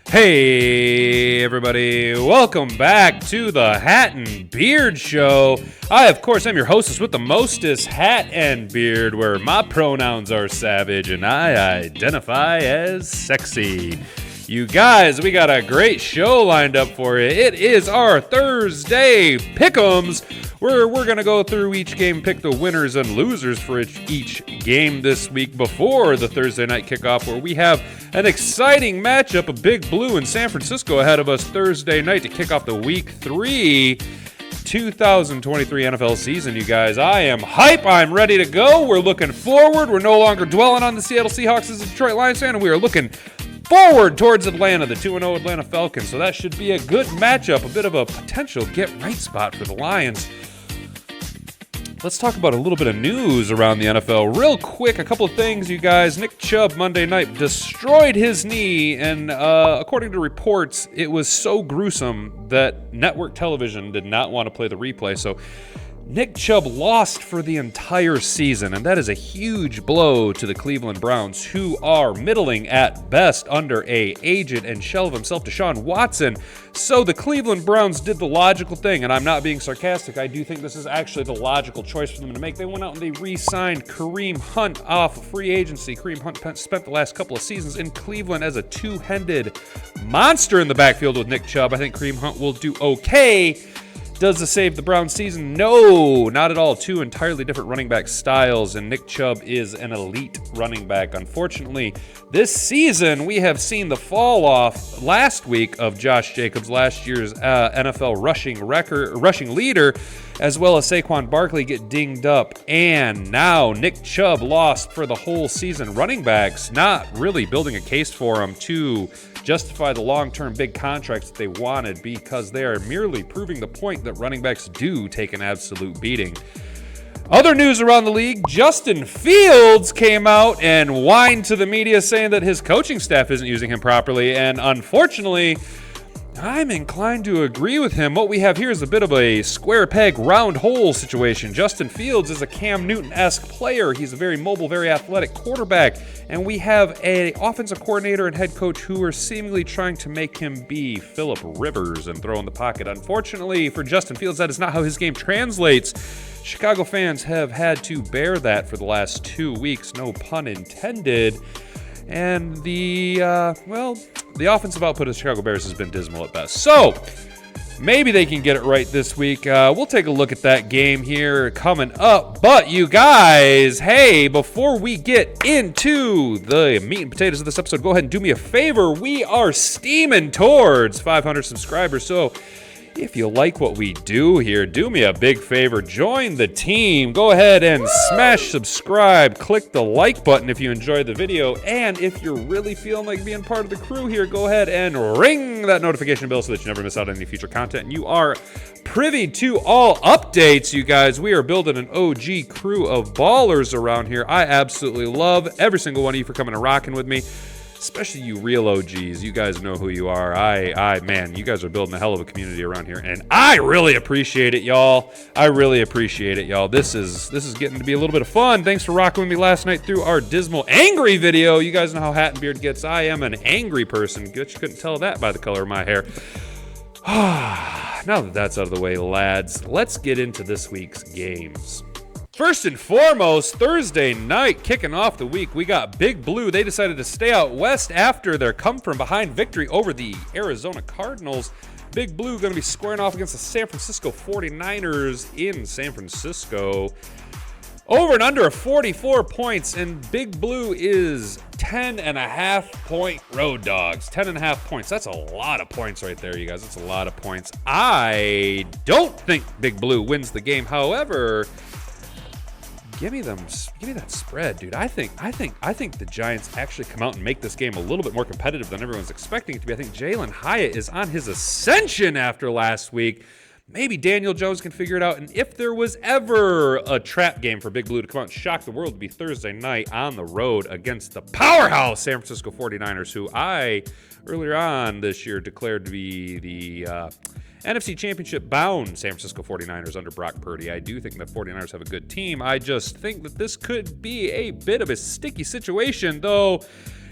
Hey everybody, welcome back to the Hat and Beard Show. I, of course, am your hostess with the mostest hat and beard, where my pronouns are savage and I identify as sexy. You guys, we got a great show lined up for you. It is our Thursday Pick'ems, where we're going to go through each game, pick the winners and losers for each game this week before the Thursday night kickoff, where we have an exciting matchup of Big Blue and San Francisco ahead of us Thursday night to kick off the Week 3 2023 NFL season, you guys. I am hype. I'm ready to go. We're looking forward. We're no longer dwelling on the Seattle Seahawks as a Detroit Lions fan, and we are looking forward towards Atlanta, the 2-0 Atlanta Falcons. So that should be a good matchup, a bit of a potential get-right spot for the Lions. Let's talk about a little bit of news around the NFL. Real quick, a couple of things, you guys. Nick Chubb Monday night destroyed his knee, and according to reports, it was so gruesome that network television did not want to play the replay. So Nick Chubb lost for the entire season, and that is a huge blow to the Cleveland Browns, who are middling at best under a aged and shell of himself Deshaun Watson. So the Cleveland Browns did the logical thing, and I'm not being sarcastic. I do think this is actually the logical choice for them to make. They went out and they re-signed Kareem Hunt off of free agency. Kareem Hunt spent the last couple of seasons in Cleveland as a two-headed monster in the backfield with Nick Chubb. I think Kareem Hunt will do okay. Does it save the Browns season? No, not at all. Two entirely different running back styles, and Nick Chubb is an elite running back. Unfortunately, this season, we have seen the fall off last week of Josh Jacobs, last year's NFL rushing leader, as well as Saquon Barkley get dinged up. And now Nick Chubb lost for the whole season. Running backs not really building a case for him to justify the long-term big contracts that they wanted, because they are merely proving the point that running backs do take an absolute beating. Other news around the league, Justin Fields came out and whined to the media saying that his coaching staff isn't using him properly, and unfortunately, I'm inclined to agree with him. What we have here is a bit of a square peg, round hole situation. Justin Fields is a Cam Newton-esque player. He's a very mobile, very athletic quarterback. And we have an offensive coordinator and head coach who are seemingly trying to make him be Phillip Rivers and throw in the pocket. Unfortunately for Justin Fields, that is not how his game translates. Chicago fans have had to bear that for the last 2 weeks, no pun intended. And the offensive output of the Chicago Bears has been dismal at best. So maybe they can get it right this week. We'll take a look at that game here coming up. But you guys, hey, before we get into the meat and potatoes of this episode, go ahead and do me a favor. We are steaming towards 500 subscribers. So if you like what we do here, do me a big favor. Join the team. Go ahead and smash subscribe. Click the like button if you enjoyed the video. And if you're really feeling like being part of the crew here, go ahead and ring that notification bell so that you never miss out on any future content. And you are privy to all updates, you guys. We are building an OG crew of ballers around here. I absolutely love every single one of you for coming and rocking with me. Especially you real OGs. You guys know who you are. Man, you guys are building a hell of a community around here, and I really appreciate it, y'all. I really appreciate it, y'all. This is getting to be a little bit of fun. Thanks for rocking with me last night through our dismal angry video. You guys know how Hat and Beard gets. I am an angry person. Bet you couldn't tell that by the color of my hair. Now that that's out of the way, lads, let's get into this week's games. First and foremost, Thursday night, kicking off the week, we got Big Blue. They decided to stay out west after their come-from-behind victory over the Arizona Cardinals. Big Blue going to be squaring off against the San Francisco 49ers in San Francisco. Over and under 44 points, and Big Blue is 10.5-point road dogs. 10.5 points. That's a lot of points right there, you guys. That's a lot of points. I don't think Big Blue wins the game. However, Give me that spread, dude. I think the Giants actually come out and make this game a little bit more competitive than everyone's expecting it to be. I think Jalen Hyatt is on his ascension after last week. Maybe Daniel Jones can figure it out. And if there was ever a trap game for Big Blue to come out and shock the world, to be Thursday night on the road against the powerhouse San Francisco 49ers, who I, earlier on this year, declared to be the NFC Championship bound San Francisco 49ers under Brock Purdy. I do think the 49ers have a good team. I just think that this could be a bit of a sticky situation, though.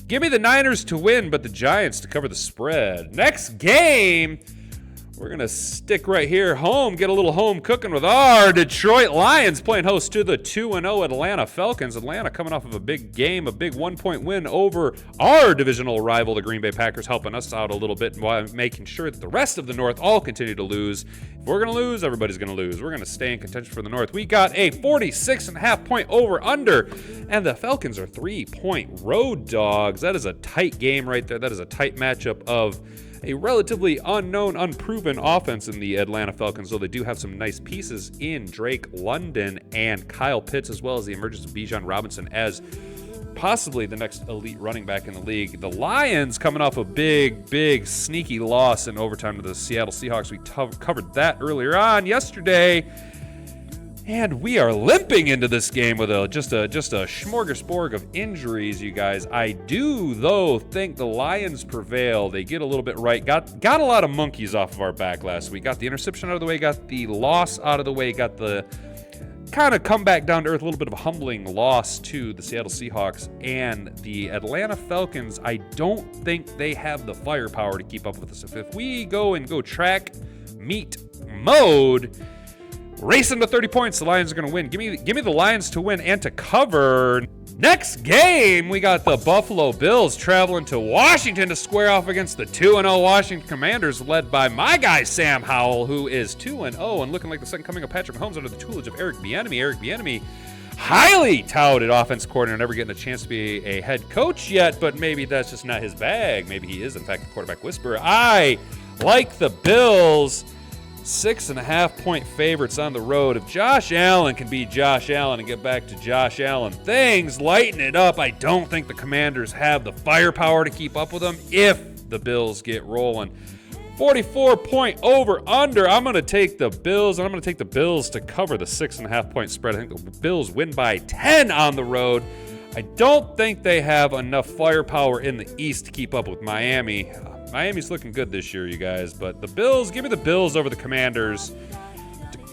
Give me the Niners to win, but the Giants to cover the spread. Next game, we're going to stick right here home, get a little home cooking with our Detroit Lions playing host to the 2-0 Atlanta Falcons. Atlanta coming off of a big game, a big 1-point win over our divisional rival, the Green Bay Packers, helping us out a little bit while making sure that the rest of the North all continue to lose. If we're going to lose, everybody's going to lose. We're going to stay in contention for the North. We got a 46.5-point over-under, and the Falcons are 3-point road dogs. That is a tight game right there. That is a tight matchup of a relatively unknown, unproven offense in the Atlanta Falcons, though they do have some nice pieces in Drake London and Kyle Pitts, as well as the emergence of Bijan Robinson as possibly the next elite running back in the league. The Lions coming off a big, sneaky loss in overtime to the Seattle Seahawks. We covered that earlier on yesterday. And we are limping into this game with just a smorgasbord of injuries, you guys. I do, though, think the Lions prevail. They get a little bit right. Got a lot of monkeys off of our back last week. Got the interception out of the way, got the loss out of the way, got the kind of come back down to earth, a little bit of a humbling loss to the Seattle Seahawks. And the Atlanta Falcons, I don't think they have the firepower to keep up with us. If we go track meet mode, racing to 30 points, the Lions are going to win. Give me the Lions to win and to cover. Next game, we got the Buffalo Bills traveling to Washington to square off against the 2-0 Washington Commanders, led by my guy Sam Howell, who is 2-0 and looking like the second coming of Patrick Mahomes under the tutelage of Eric Bieniemy. Eric Bieniemy, highly touted offensive coordinator, never getting a chance to be a head coach yet, but maybe that's just not his bag. Maybe he is, in fact, the quarterback whisperer. I like the Bills. 6.5-point favorites on the road. If Josh Allen can be Josh Allen and get back to Josh Allen things, lighten it up. I don't think the Commanders have the firepower to keep up with them if the Bills get rolling. 44-point over-under. I'm going to take the Bills, and I'm going to take the Bills to cover the 6.5-point spread. I think the Bills win by 10 on the road. I don't think they have enough firepower in the East to keep up with Miami. Miami's looking good this year, you guys, but the Bills, give me the Bills over the Commanders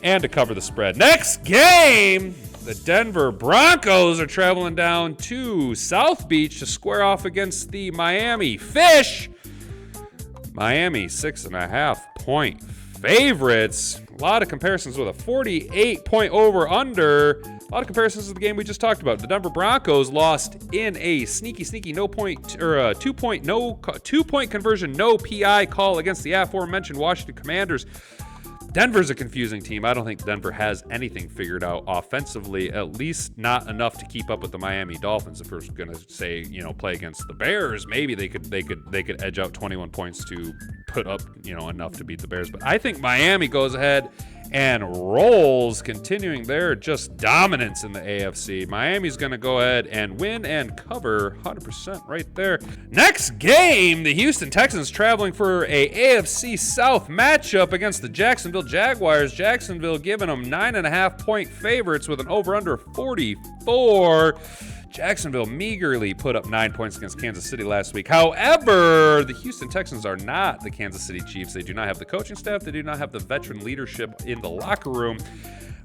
and to cover the spread. Next game, the Denver Broncos are traveling down to South Beach to square off against the Miami Fish. Miami, 6.5-point favorites. A lot of comparisons with a 48-point over-under. A lot of comparisons to the game we just talked about. The Denver Broncos lost in a sneaky two-point conversion, no PI call against the aforementioned Washington Commanders. Denver's a confusing team. I don't think Denver has anything figured out offensively, at least not enough to keep up with the Miami Dolphins. If we're going to say, play against the Bears, maybe they could edge out 21 points to put up, enough to beat the Bears. But I think Miami goes ahead and rolls, continuing their just dominance in the AFC. Miami's going to go ahead and win and cover 100% right there. Next game, the Houston Texans traveling for a AFC South matchup against the Jacksonville Jaguars. Jacksonville giving them 9.5-point favorites with an over-under 44. Jacksonville meagerly put up 9 points against Kansas City last week. However, the Houston Texans are not the Kansas City Chiefs. They do not have the coaching staff. They do not have the veteran leadership in the locker room.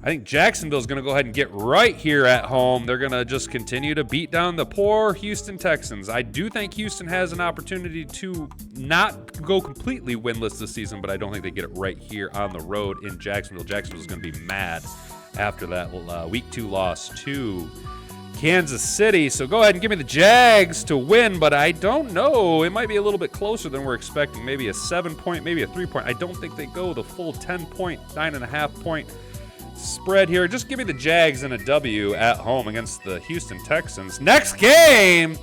I think Jacksonville is going to go ahead and get right here at home. They're going to just continue to beat down the poor Houston Texans. I do think Houston has an opportunity to not go completely winless this season, but I don't think they get it right here on the road in Jacksonville. Jacksonville's going to be mad after that Week 2 loss to Kansas City. So go ahead and give me the Jags to win, but I don't know. It might be a little bit closer than we're expecting. Maybe a 7-point, maybe a 3-point. I don't think they go the full 10-point, 9.5-point spread here. Just give me the Jags and a W at home against the Houston Texans. Next game,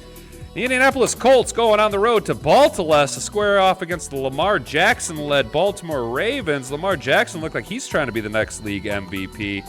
the Indianapolis Colts going on the road to Baltimore to square off against the Lamar Jackson-led Baltimore Ravens. Lamar Jackson looked like he's trying to be the next league MVP.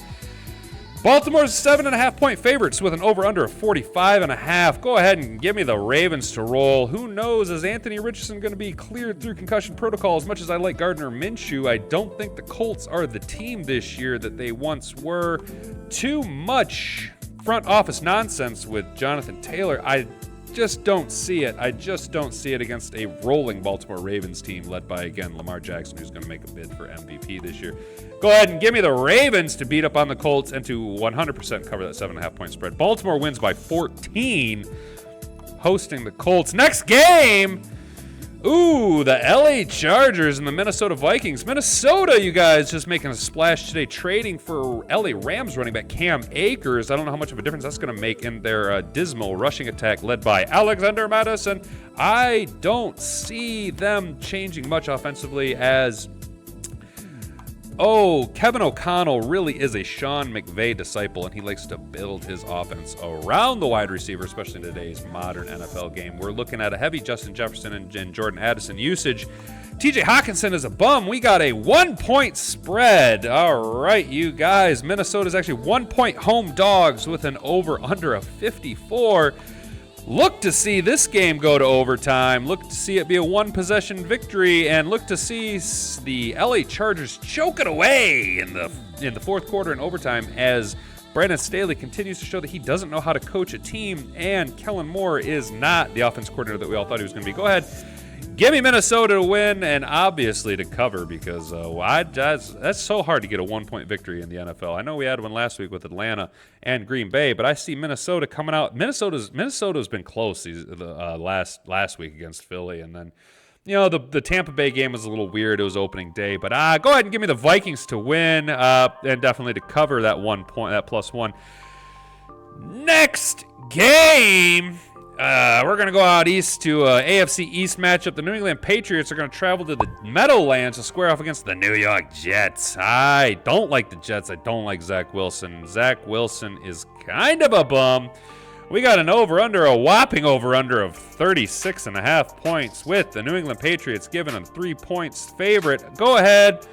Baltimore's 7.5-point favorites with an over-under of 45.5. Go ahead and give me the Ravens to roll. Who knows? Is Anthony Richardson going to be cleared through concussion protocol? As much as I like Gardner Minshew, I don't think the Colts are the team this year that they once were. Too much front office nonsense with Jonathan Taylor. I just don't see it. I just don't see it against a rolling Baltimore Ravens team led by, again, Lamar Jackson, who's going to make a bid for MVP this year. Go ahead and give me the Ravens to beat up on the Colts and to 100% cover that 7.5-point spread. Baltimore wins by 14. hosting the Colts. Next game, ooh, the LA Chargers and the Minnesota Vikings. Minnesota, you guys, just making a splash today, trading for LA Rams running back Cam Akers. I don't know how much of a difference that's going to make in their dismal rushing attack led by Alexander Madison. I don't see them changing much offensively as... Oh, Kevin O'Connell really is a Sean McVay disciple, and he likes to build his offense around the wide receiver, especially in today's modern NFL game. We're looking at a heavy Justin Jefferson and Jordan Addison usage. TJ Hawkinson is a bum. We got a 1-point spread. All right, you guys. Minnesota's actually 1-point home dogs with an over-under of 54. Look to see this game go to overtime. Look to see it be a one-possession victory, and look to see the LA Chargers choke it away in the fourth quarter in overtime as Brandon Staley continues to show that he doesn't know how to coach a team, and Kellen Moore is not the offense coordinator that we all thought he was going to be. Go ahead. Give me Minnesota to win and obviously to cover because that's so hard to get a 1-point victory in the NFL. I know we had one last week with Atlanta and Green Bay, but I see Minnesota coming out. Minnesota's been close last week against Philly, and then the Tampa Bay game was a little weird. It was opening day, but go ahead and give me the Vikings to win and definitely to cover that 1 point, that +1. Next game. We're going to go out east to AFC East matchup. The New England Patriots are going to travel to the Meadowlands to square off against the New York Jets. I don't like the Jets. I don't like Zach Wilson. Zach Wilson is kind of a bum. We got an over-under, a whopping over-under of 36.5 points with the New England Patriots giving them 3 points favorite. Go ahead.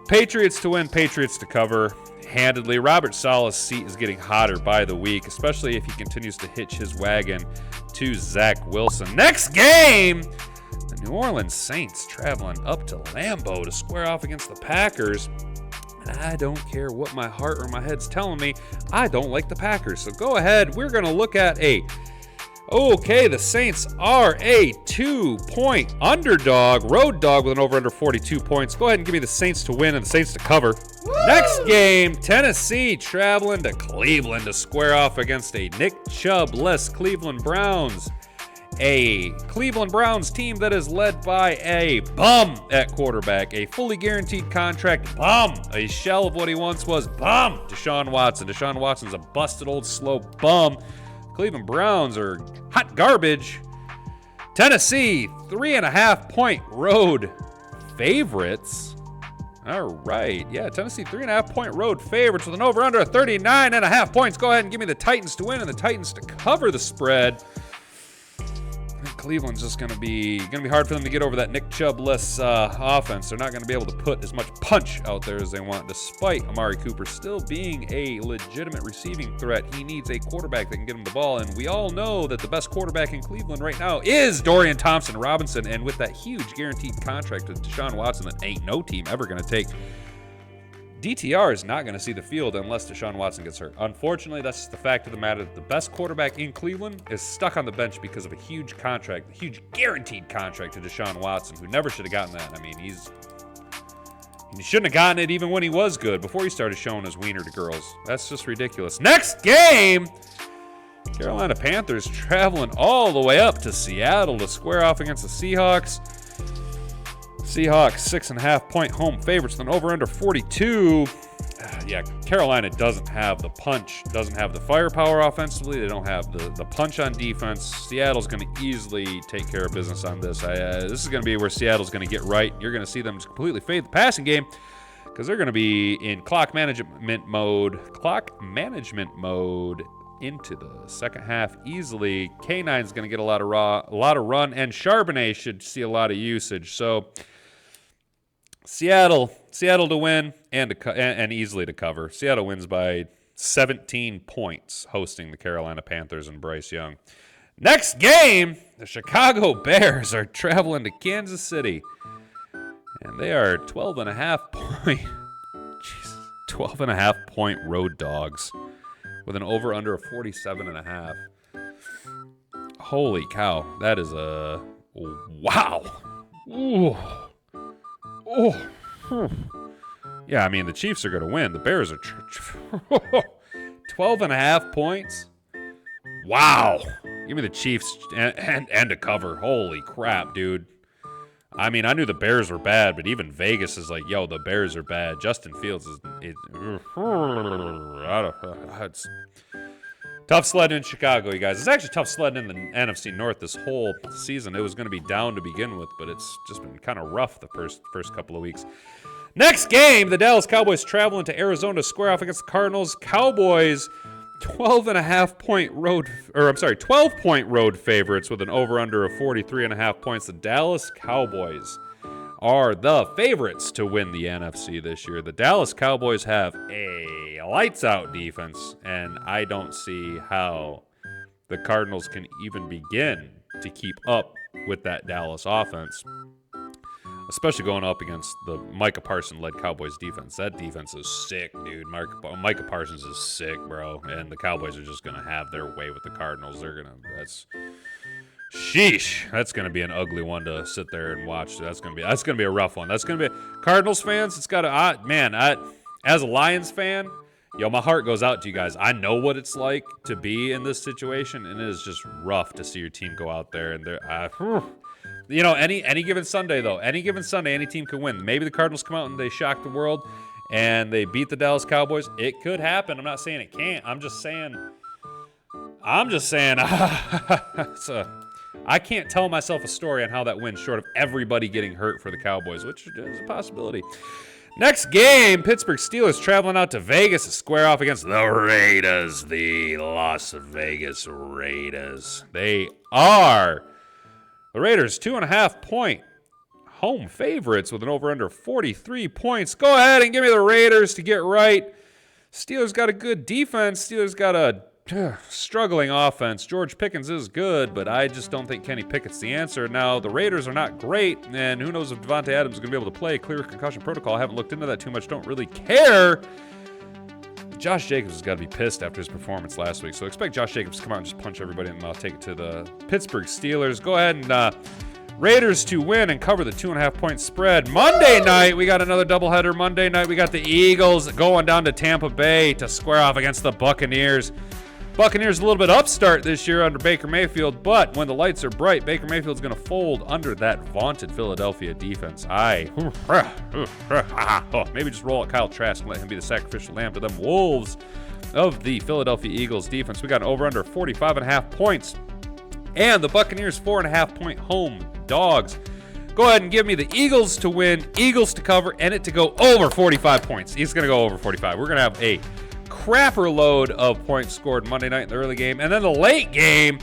Patriots to win, Patriots to cover. Handedly. Robert Saleh's seat is getting hotter by the week, especially if he continues to hitch his wagon to Zach Wilson. Next game, the New Orleans Saints traveling up to Lambeau to square off against the Packers. And I don't care what my heart or my head's telling me, I don't like the Packers. So go ahead, we're going to look at the Saints are a 2-point underdog, road dog with an over-under 42 points. Go ahead and give me the Saints to win and the Saints to cover. Woo! Next game, Tennessee traveling to Cleveland to square off against a Nick Chubb-less Cleveland Browns. A Cleveland Browns team that is led by a bum at quarterback, a fully guaranteed contract bum, a shell of what he once was, bum, Deshaun Watson. Deshaun Watson's a busted old slow bum. Cleveland Browns are hot garbage. Tennessee, 3.5-point road favorites. All right. Yeah, Tennessee, 3.5-point road favorites with an over-under of 39.5 points. Go ahead and give me the Titans to win and the Titans to cover the spread. I think Cleveland's just going to be hard for them to get over that Nick Chubb-less offense. They're not going to be able to put as much punch out there as they want, despite Amari Cooper still being a legitimate receiving threat. He needs a quarterback that can get him the ball, and we all know that the best quarterback in Cleveland right now is Dorian Thompson-Robinson, and with that huge guaranteed contract with Deshaun Watson that ain't no team ever going to take, DTR is not going to see the field unless Deshaun Watson gets hurt. Unfortunately, that's just the fact of the matter. The best quarterback in Cleveland is stuck on the bench because of a huge contract, a huge guaranteed contract to Deshaun Watson, who never should have gotten that. I mean, he shouldn't have gotten it even when he was good, before he started showing his wiener to girls. That's just ridiculous. Next game, Carolina Panthers traveling all the way up to Seattle to square off against the Seahawks. Seahawks, 6.5-point home favorites with an over-under 42. Yeah, Carolina doesn't have the punch, doesn't have the firepower offensively. They don't have the punch on defense. Seattle's going to easily take care of business on this. This is going to be where Seattle's going to get right. You're going to see them just completely fade the passing game because they're going to be in clock management mode into the second half easily. K9's going to get a lot of run, and Charbonnet should see a lot of usage. So Seattle to win and easily to cover. Seattle wins by 17 points, hosting the Carolina Panthers and Bryce Young. Next game, the Chicago Bears are traveling to Kansas City, and they are 12.5-point road dogs with an over-under of 47.5. Holy cow, that is a wow. Ooh. Oh, yeah, I mean, the Chiefs are going to win. The Bears are 12.5 points. Wow. Give me the Chiefs and a cover. Holy crap, dude. I mean, I knew the Bears were bad, but even Vegas is like, yo, the Bears are bad. Justin Fields is it's tough sledding in Chicago, you guys. It's actually tough sledding in the NFC North this whole season. It was going to be down to begin with, but it's just been kind of rough the first couple of weeks. Next game, the Dallas Cowboys traveling to Arizona to square off against the Cardinals. Cowboys 12-point road favorites with an over-under of 43.5 points. The Dallas Cowboys are the favorites to win the NFC this year. The Dallas Cowboys have a lights-out defense, and I don't see how the Cardinals can even begin to keep up with that Dallas offense, especially going up against the Micah Parsons-led Cowboys defense. That defense is sick, dude. Micah Parsons is sick, bro. And the Cowboys are just going to have their way with the Cardinals. Sheesh. That's going to be an ugly one to sit there and watch. That's going to be a rough one. That's going to be Cardinals fans. It's got to, as a Lions fan, yo, my heart goes out to you guys. I know what it's like to be in this situation, and it is just rough to see your team go out there and you know, any given Sunday, though, any team can win. Maybe the Cardinals come out and they shock the world and they beat the Dallas Cowboys. It could happen. I'm not saying it can't. I'm just saying I can't tell myself a story on how that wins short of everybody getting hurt for the Cowboys, which is a possibility. Next game, Pittsburgh Steelers traveling out to Vegas to square off against the Raiders, the Las Vegas Raiders. The Raiders, 2.5-point home favorites with an over-under 43 points. Go ahead and give me the Raiders to get right. Steelers got a good defense. Steelers got a struggling offense. George Pickens is good, but I just don't think Kenny Pickett's the answer. Now, the Raiders are not great, and who knows if Devontae Adams is going to be able to play. Clear concussion protocol. I haven't looked into that too much. Don't really care. Josh Jacobs has got to be pissed after his performance last week, so expect Josh Jacobs to come out and just punch everybody in the mouth, take it to the Pittsburgh Steelers. Go ahead and Raiders to win and cover the 2.5-point spread. Monday night, we got another doubleheader. Monday night, we got the Eagles going down to Tampa Bay to square off against the Buccaneers. Buccaneers a little bit upstart this year under Baker Mayfield, but when the lights are bright, Baker Mayfield's going to fold under that vaunted Philadelphia defense. Maybe just roll out Kyle Trask and let him be the sacrificial lamb to them Wolves of the Philadelphia Eagles defense. We got an over-under 45.5 points, and the Buccaneers 4.5-point home dogs. Go ahead and give me the Eagles to win, Eagles to cover, and it to go over 45 points. He's going to go over 45. We're going to have a crapper load of points scored Monday night in the early game. And then the late game,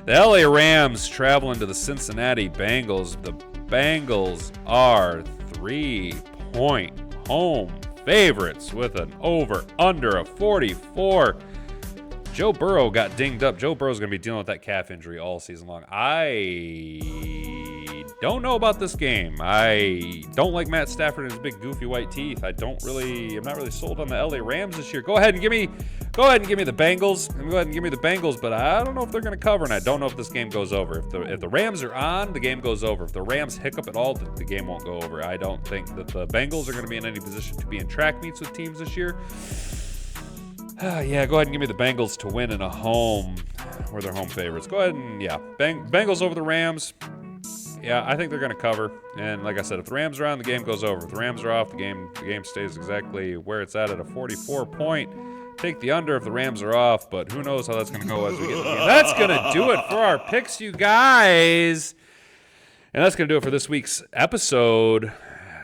the LA Rams traveling to the Cincinnati Bengals. The Bengals are 3-point home favorites with an over-under of 44. Joe Burrow got dinged up. Joe Burrow's going to be dealing with that calf injury all season long. I don't know about this game. I don't like Matt Stafford and his big goofy white teeth. I'm not really sold on the LA Rams this year. Go ahead and give me the Bengals. Go ahead and give me the Bengals, but I don't know if they're going to cover, and I don't know if this game goes over. If the Rams are on, the game goes over. If the Rams hiccup at all, the game won't go over. I don't think that the Bengals are going to be in any position to be in track meets with teams this year. Yeah, go ahead and give me the Bengals to win in a home where they're home favorites. Go ahead and, Bengals over the Rams. Yeah, I think they're going to cover. And like I said, if the Rams are on, the game goes over. If the Rams are off, the game stays exactly where it's at a 44-point. Take the under if the Rams are off, but who knows how that's going to go as we get to the game. That's going to do it for our picks, you guys. And that's going to do it for this week's episode.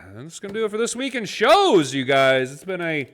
And that's going to do it for this week in shows, you guys. It's been a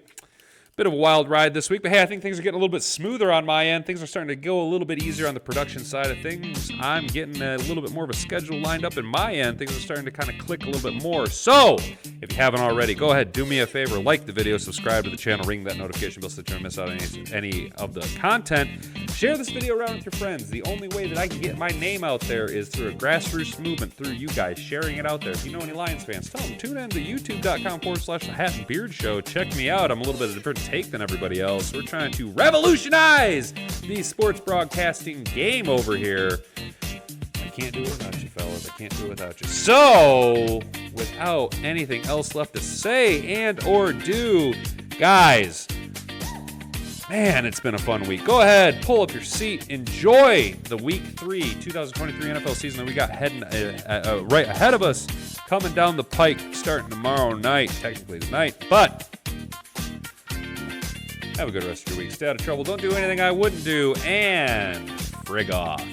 bit of a wild ride this week, but hey, I think things are getting a little bit smoother on my end. Things are starting to go a little bit easier on the production side of things. I'm getting a little bit more of a schedule lined up in my end. Things are starting to kind of click a little bit more. So, if you haven't already, go ahead, do me a favor, like the video, subscribe to the channel, ring that notification bell so that you don't miss out on any of the content. Share this video around with your friends. The only way that I can get my name out there is through a grassroots movement, through you guys sharing it out there. If you know any Lions fans, tell them, tune in to youtube.com/The Hat and Beard Show. Check me out. I'm a little bit of a different take than everybody else. We're trying to revolutionize the sports broadcasting game over here. I can't do it without you, fellas. I can't do it without you. So, without anything else left to say and or do, guys, Man, it's been a fun week. Go ahead, pull up your seat, enjoy the Week 3 2023 NFL season that we got heading right ahead of us, coming down the pike, starting tomorrow night, technically tonight, but have a good rest of your week. Stay out of trouble, don't do anything I wouldn't do, and frig off.